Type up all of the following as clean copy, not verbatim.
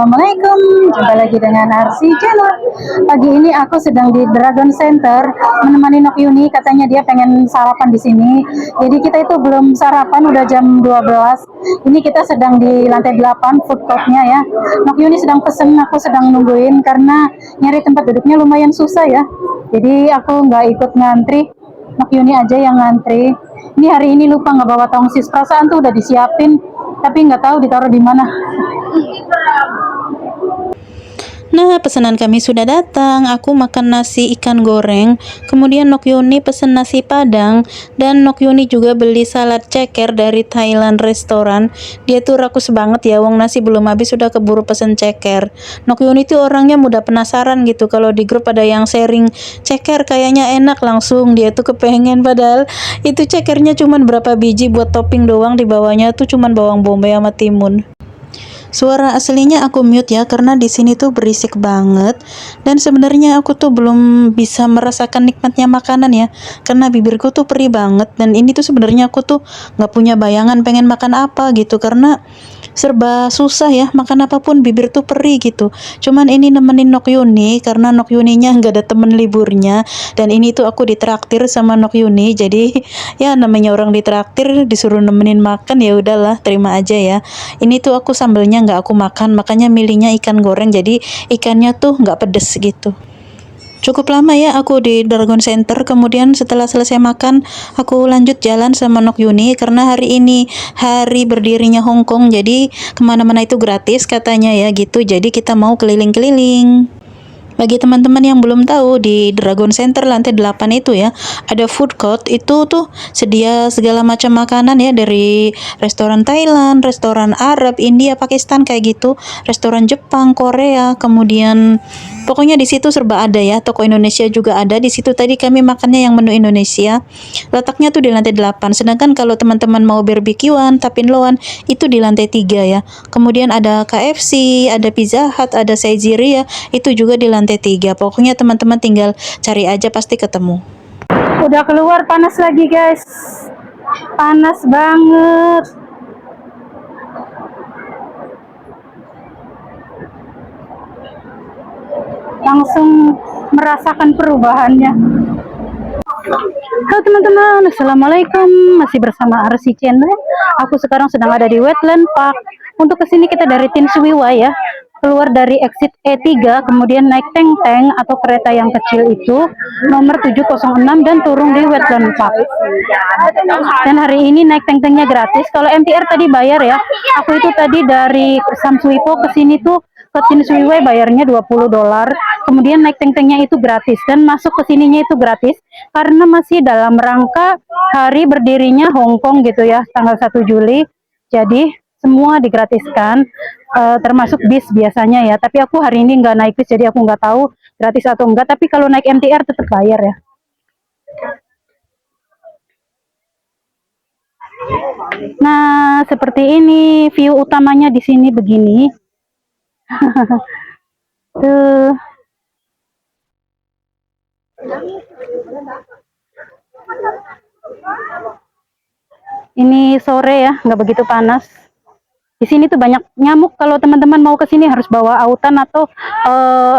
Assalamualaikum, jumpa lagi dengan Arsi Channel. Pagi ini aku sedang di Dragon Center menemani Nok Yuni, katanya dia pengen sarapan di sini. Jadi kita itu belum sarapan, udah jam 12. Ini kita sedang di lantai 8 food courtnya ya. Nok Yuni sedang pesen, aku sedang nungguin karena nyari tempat duduknya lumayan susah ya. Jadi aku nggak ikut ngantri, Nok Yuni aja yang ngantri. Ini hari ini lupa nggak bawa tongsis, perasaan tuh udah disiapin, tapi nggak tahu ditaruh di mana. Nah, pesanan kami sudah datang. Aku makan nasi ikan goreng, kemudian Nok Yuni pesen nasi padang, dan Nok Yuni juga beli salad ceker dari Thailand restoran. Dia tuh rakus banget ya, wong nasi belum habis sudah keburu pesen ceker. Nok Yuni tuh orangnya mudah penasaran gitu. Kalau di grup ada yang sharing ceker kayaknya enak, langsung dia tuh kepengen, padahal itu cekernya cuman berapa biji buat topping doang, di bawahnya tuh cuman bawang bombay sama timun. Suara aslinya aku mute ya, karena di sini tuh berisik banget, dan sebenarnya aku tuh belum bisa merasakan nikmatnya makanan ya, karena bibirku tuh perih banget, dan ini tuh sebenarnya aku tuh nggak punya bayangan pengen makan apa gitu, karena serba susah ya, makan apapun bibir tuh perih gitu. Cuman ini nemenin Nok Yuni karena Nok Yuninya nggak ada temen liburnya, dan ini tuh aku ditraktir sama Nok Yuni, jadi ya namanya orang ditraktir disuruh nemenin makan, ya udahlah terima aja ya. Ini tuh aku sambelnya nggak aku makan, makanya milihnya ikan goreng, jadi ikannya tuh nggak pedes gitu. Cukup lama ya aku di Dragon Center, kemudian setelah selesai makan aku lanjut jalan sama Nok Yuni karena hari ini hari berdirinya Hong Kong, jadi kemana-mana itu gratis katanya ya gitu, jadi kita mau keliling-keliling. Bagi teman-teman yang belum tahu, di Dragon Center lantai 8 itu ya, ada food court, itu tuh sedia segala macam makanan ya, dari restoran Thailand, restoran Arab, India, Pakistan kayak gitu, restoran Jepang, Korea, kemudian pokoknya di situ serba ada ya. Toko Indonesia juga ada di situ. Tadi kami makannya yang menu Indonesia. Letaknya tuh di lantai 8. Sedangkan kalau teman-teman mau barbekyuan, tapinloan, itu di lantai 3 ya. Kemudian ada KFC, ada Pizza Hut, ada Saizeriya, itu juga di lantai 3. Pokoknya teman-teman tinggal cari aja, pasti ketemu. Udah keluar, panas lagi guys, panas banget. Langsung merasakan perubahannya. Halo teman-teman, Assalamualaikum, masih bersama Arsi Channel. Aku sekarang sedang ada di Wetland Park. Untuk kesini kita dari Tin Shui Wai ya, keluar dari exit E3, kemudian naik tank atau kereta yang kecil itu nomor 706 dan turun di Wetland Park. Dan hari ini naik tank-tanknya gratis. Kalau MTR tadi bayar ya. Aku itu tadi dari Samsuipo ke sini tuh ke Tin Shui Wai bayarnya $20. Kemudian naik tank-tanknya itu gratis, dan masuk ke sininya itu gratis karena masih dalam rangka hari berdirinya Hong Kong gitu ya, tanggal 1 Juli. Jadi semua digratiskan, termasuk bis biasanya ya. Tapi aku hari ini nggak naik bis, jadi aku nggak tahu gratis atau enggak. Tapi kalau naik MTR tetap bayar ya. Nah, seperti ini view utamanya di sini begini. Tuh. Ini sore ya, nggak begitu panas. Di sini tuh banyak nyamuk. Kalau teman-teman mau ke sini harus bawa autan atau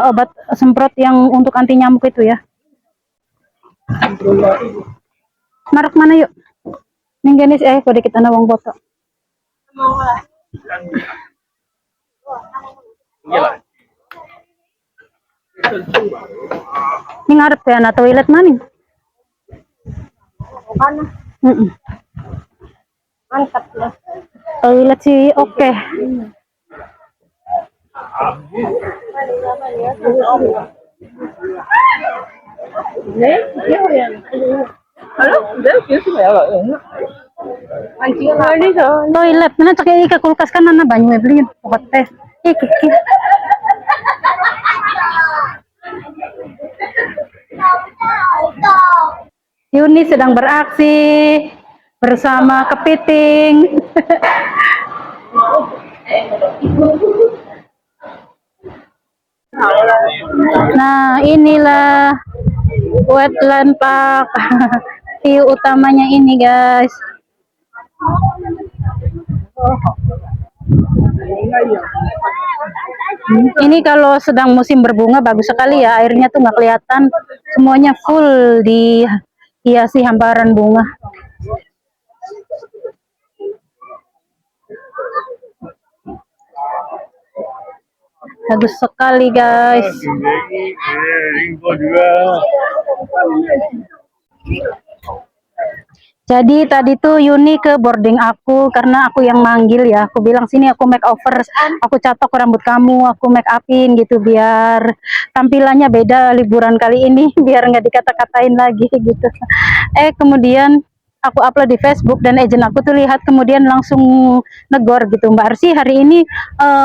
obat semprot yang untuk anti nyamuk itu ya. Maruk mana yuk? Ningganis kode kita nawang foto. Ini ngarep ya, na toilet mana? Mantap ya. Toilet sih oke. Toilet mana cak ika kulkas kan nana banyu beli pokok teh. Yuni sedang beraksi bersama kepiting. Nah, inilah Wetland Park. View utamanya ini, guys. Ini kalau sedang musim berbunga bagus sekali ya, airnya tuh nggak kelihatan, semuanya full dihiasi hamparan bunga. Bagus sekali guys. Jadi tadi tuh Yuni ke boarding aku karena aku yang manggil ya. Aku bilang sini aku make over, aku catok rambut kamu, aku make upin gitu biar tampilannya beda liburan kali ini, biar nggak dikata-katain lagi gitu. Kemudian aku upload di Facebook dan agent aku tuh lihat kemudian langsung negor gitu, Mbak Arsi hari ini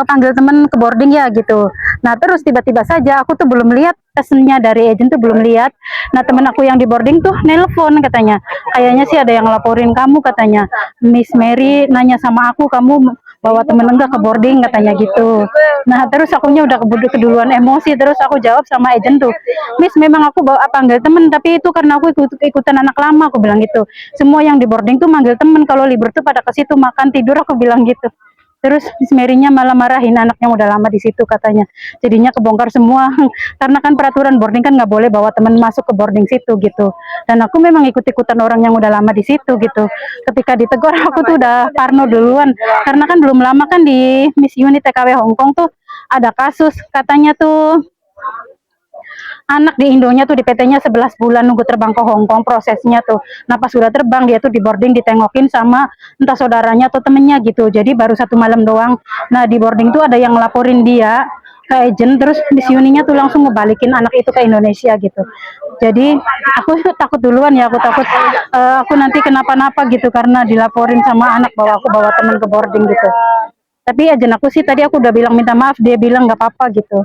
panggil temen ke boarding ya gitu. Nah terus tiba-tiba saja aku tuh belum lihat pesennya dari agent tuh belum lihat. Nah temen aku yang di boarding tuh nelpon katanya, kayaknya sih ada yang laporin kamu katanya. Miss Mary nanya sama aku kamu bawa temen enggak ke boarding katanya gitu. Nah terus akunya udah keduluan emosi, terus aku jawab sama agent tuh, Miss memang aku bawa panggil temen tapi itu karena aku ikutan anak lama, aku bilang gitu. Semua yang di boarding tuh manggil temen, kalau libur tuh pada ke situ makan tidur, aku bilang gitu. Terus Miss Mary-nya malah marahin anaknya udah lama di situ katanya. Jadinya kebongkar semua karena kan peraturan boarding kan nggak boleh bawa teman masuk ke boarding situ gitu. Dan aku memang ikut-ikutan orang yang udah lama di situ gitu. Ketika ditegur aku tuh udah parno duluan karena kan belum lama kan di Miss Unit TKW Hong Kong tuh ada kasus katanya tuh anak di Indonya tuh di PT-nya 11 bulan nunggu terbang ke Hong Kong prosesnya tuh. Nah pas sudah terbang dia tuh di boarding ditengokin sama entah saudaranya atau temennya gitu. Jadi baru 1 malam doang. Nah di boarding tuh ada yang ngelaporin dia ke agent, terus Miss Uninya tuh langsung ngebalikin anak itu ke Indonesia gitu. Jadi aku takut duluan ya, aku takut aku nanti kenapa-napa gitu karena dilaporin sama anak bahwa aku bawa temen ke boarding gitu. Tapi agent aku sih tadi aku udah bilang minta maaf, dia bilang nggak apa-apa gitu.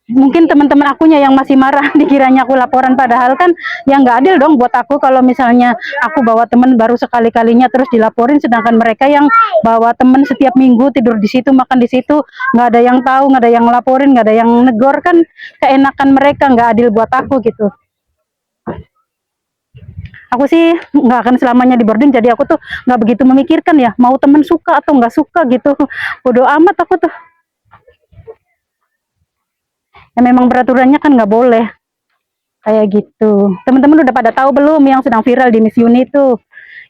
Mungkin teman-teman akunya yang masih marah dikiranya aku laporan, padahal kan yang nggak adil dong buat aku kalau misalnya aku bawa temen baru sekali-kalinya terus dilaporin, sedangkan mereka yang bawa temen setiap minggu tidur di situ makan di situ nggak ada yang tahu, nggak ada yang laporin, nggak ada yang negor, kan keenakan mereka, nggak adil buat aku gitu. Aku sih nggak akan selamanya di boarding, jadi aku tuh nggak begitu memikirkan ya mau temen suka atau nggak suka gitu, bodo amat aku tuh. Ya memang peraturannya kan nggak boleh kayak gitu. Teman-teman udah pada tahu belum yang sedang viral di Miss Uni tuh,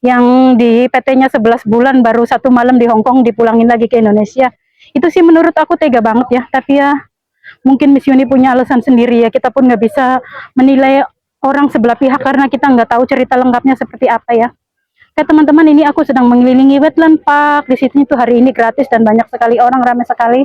yang di PT-nya 11 bulan baru 1 malam di Hong Kong dipulangin lagi ke Indonesia. Itu sih menurut aku tega banget ya, tapi ya mungkin Miss Uni punya alasan sendiri ya, kita pun nggak bisa menilai orang sebelah pihak karena kita nggak tahu cerita lengkapnya seperti apa ya. Teman-teman, ini aku sedang mengelilingi Wetland Park, di sini tuh hari ini gratis dan banyak sekali orang, ramai sekali.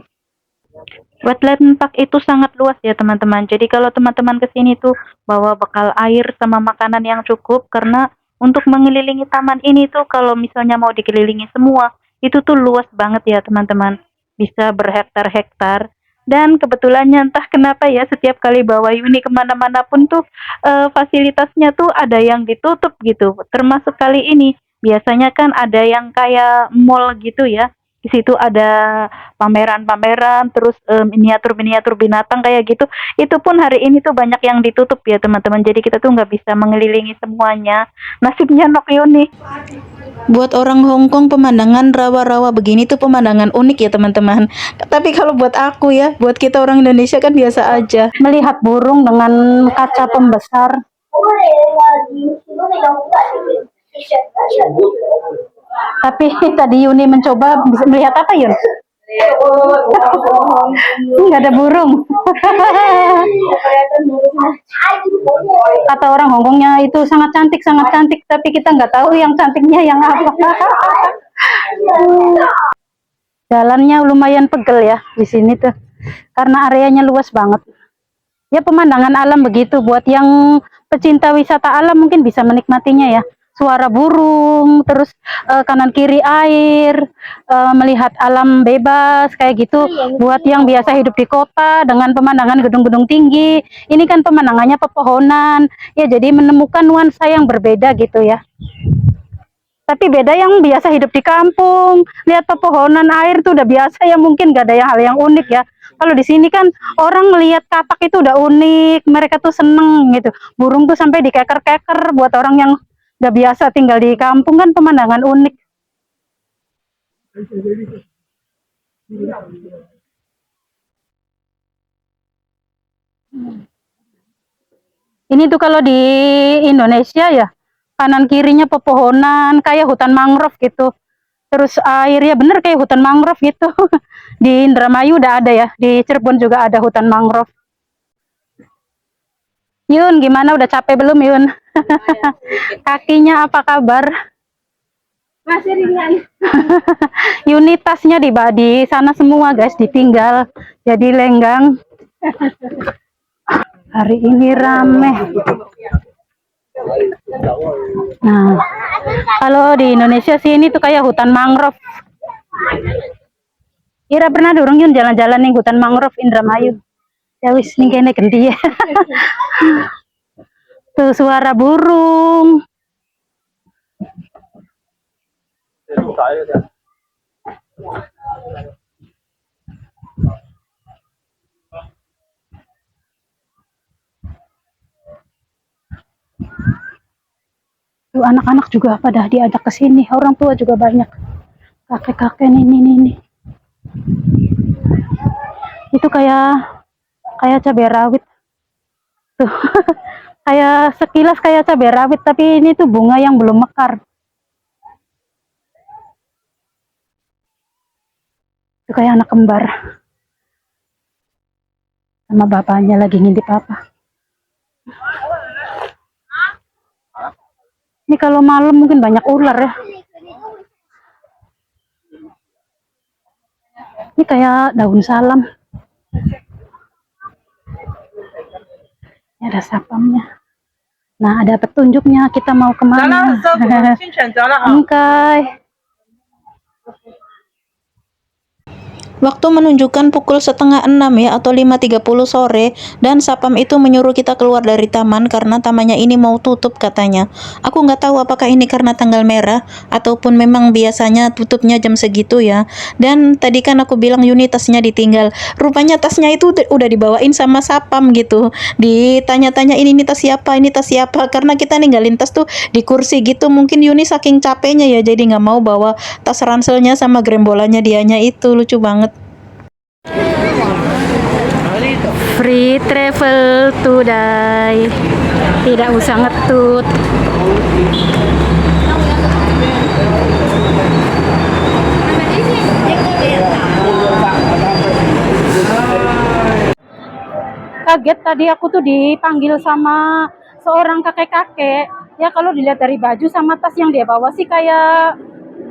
Wetland Park itu sangat luas ya teman-teman. Jadi kalau teman-teman ke sini tuh bawa bekal air sama makanan yang cukup, karena untuk mengelilingi taman ini tuh kalau misalnya mau dikelilingi semua, itu tuh luas banget ya teman-teman. Bisa berhektar-hektar. Dan kebetulannya entah kenapa ya setiap kali bawa Yuni kemana-mana pun tuh fasilitasnya tuh ada yang ditutup gitu. Termasuk kali ini. Biasanya kan ada yang kayak mall gitu ya. Di situ ada pameran-pameran, terus miniatur-miniatur binatang kayak gitu. Itu pun hari ini tuh banyak yang ditutup ya teman-teman. Jadi kita tuh nggak bisa mengelilingi semuanya. Nasibnya Nokyo nih. Buat orang Hong Kong pemandangan rawa-rawa begini tuh pemandangan unik ya teman-teman. Tapi kalau buat aku ya, buat kita orang Indonesia kan biasa aja. Melihat burung dengan kaca pembesar. Tapi tadi Yuni mencoba bisa melihat apa Yun? Nggak ada burung. Kata orang Hongkongnya itu sangat cantik, tapi kita nggak tahu yang cantiknya yang apa. Jalannya lumayan pegel ya di sini tuh, karena areanya luas banget. Ya pemandangan alam begitu, buat yang pecinta wisata alam mungkin bisa menikmatinya ya. Suara burung, terus kanan kiri air, melihat alam bebas kayak gitu. Buat yang biasa hidup di kota dengan pemandangan gedung-gedung tinggi, ini kan pemandangannya pepohonan, ya jadi menemukan nuansa yang berbeda gitu ya. Tapi beda yang biasa hidup di kampung, lihat pepohonan air tuh udah biasa ya, mungkin gak ada hal yang unik ya. Kalau di sini kan orang lihat katak itu udah unik, mereka tuh seneng gitu. Burung tuh sampai dikeker-keker, buat orang yang gak biasa tinggal di kampung kan pemandangan unik. Ini tuh kalau di Indonesia ya, kanan kirinya pepohonan kayak hutan mangrove gitu. Terus airnya bener kayak hutan mangrove gitu. Di Indramayu udah ada ya, di Cirebon juga ada hutan mangrove. Yun, gimana udah capek belum Yun? Kakinya apa kabar? Masih ringan. Unitasnya di sana semua guys, ditinggal jadi lenggang. Hari ini rame. Nah, kalau di Indonesia sih ini tuh kayak hutan mangrove. Ira pernah durung Yun jalan-jalan nih hutan mangrove Indramayu. Ya wis nih kene ganti ya. Tuh suara burung. Tuh anak-anak juga pada diajak ke sini, orang tua juga banyak. Kakek-kakek nih. Itu kayak cabai rawit. Tuh. Kayak sekilas kayak cabai rawit, tapi ini tuh bunga yang belum mekar. Itu kayak anak kembar. Sama bapaknya lagi ngintip apa. Ini kalau malam mungkin banyak ular ya. Ini kayak daun salam. Ini ada sapamnya. Nah, ada petunjuknya kita mau kemana. Engkai. Waktu menunjukkan pukul 5:30 ya atau 5:30 sore, dan Sapam itu menyuruh kita keluar dari taman karena tamannya ini mau tutup katanya. Aku nggak tahu apakah ini karena tanggal merah ataupun memang biasanya tutupnya jam segitu ya. Dan tadi kan aku bilang Yuni tasnya ditinggal. Rupanya tasnya itu udah dibawain sama Sapam gitu. Ditanya-tanya ini tas siapa, ini tas siapa, karena kita ninggalin tas tuh di kursi gitu. Mungkin Yuni saking capeknya ya jadi nggak mau bawa tas ranselnya sama grembolannya dianya itu. Lucu banget. Free travel today. Tidak usah ngetut. Kaget tadi aku tuh dipanggil sama seorang kakek-kakek. Ya kalau dilihat dari baju sama tas yang dia bawa sih kayak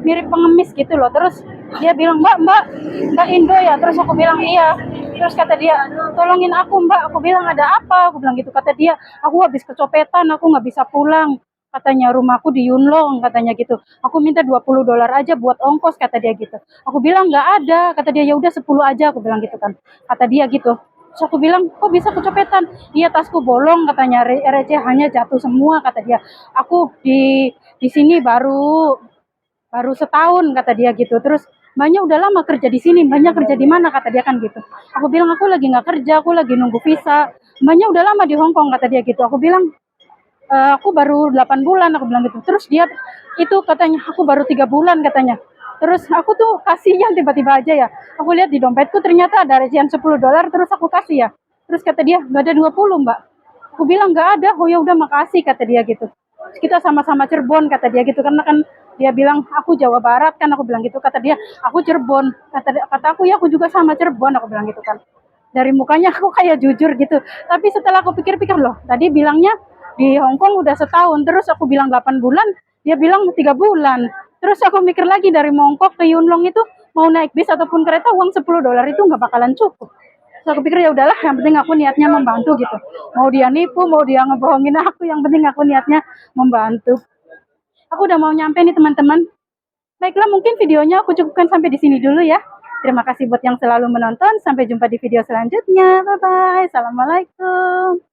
mirip pengemis gitu loh. Terus dia bilang, Mbak Indo ya. Terus aku bilang iya. Terus kata dia, tolongin aku Mbak. Aku bilang ada apa? Aku bilang gitu. Kata dia, aku habis kecopetan, aku nggak bisa pulang. Katanya rumahku di Yunlong, katanya gitu. Aku minta $20 aja buat ongkos, kata dia gitu. Aku bilang nggak ada. Kata dia, ya udah 10 aja. Aku bilang gitu kan. Kata dia gitu. Terus aku bilang, kok bisa kecopetan? Iya, tasku bolong, katanya, recehannya jatuh semua, kata dia. Aku di sini baru setahun, kata dia gitu. Terus banyak udah lama kerja di sini, banyak kerja di mana, kata dia kan gitu. Aku bilang aku lagi nggak kerja, aku lagi nunggu visa. Banyak udah lama di Hong Kong, kata dia gitu. Aku bilang aku baru 8 bulan, aku bilang gitu. Terus dia itu katanya aku baru 3 bulan katanya. Terus aku tuh kasihnya tiba-tiba aja ya. Aku lihat di dompetku ternyata ada recehan $10, terus aku kasih ya. Terus kata dia, nggak ada 20 Mbak. Aku bilang nggak ada. Oh ya udah makasih, kata dia gitu. Terus kita sama-sama Cirebon, kata dia gitu, karena kan dia bilang aku Jawa Barat kan, aku bilang gitu. Kata dia aku Cirebon. Kata aku ya aku juga sama Cirebon, aku bilang gitu kan. Dari mukanya aku kayak jujur gitu. Tapi setelah aku pikir-pikir loh, tadi bilangnya di Hong Kong udah setahun, terus aku bilang 8 bulan, dia bilang 3 bulan. Terus aku mikir lagi dari Mongkok ke Yunlong itu mau naik bis ataupun kereta uang $10 itu nggak bakalan cukup. Terus aku pikir ya udahlah, yang penting aku niatnya membantu gitu. Mau dia nipu, mau dia ngebohongin aku, yang penting aku niatnya membantu. Aku udah mau nyampe nih teman-teman. Baiklah, mungkin videonya aku cukupkan sampai di sini dulu ya. Terima kasih buat yang selalu menonton. Sampai jumpa di video selanjutnya. Bye-bye. Assalamualaikum.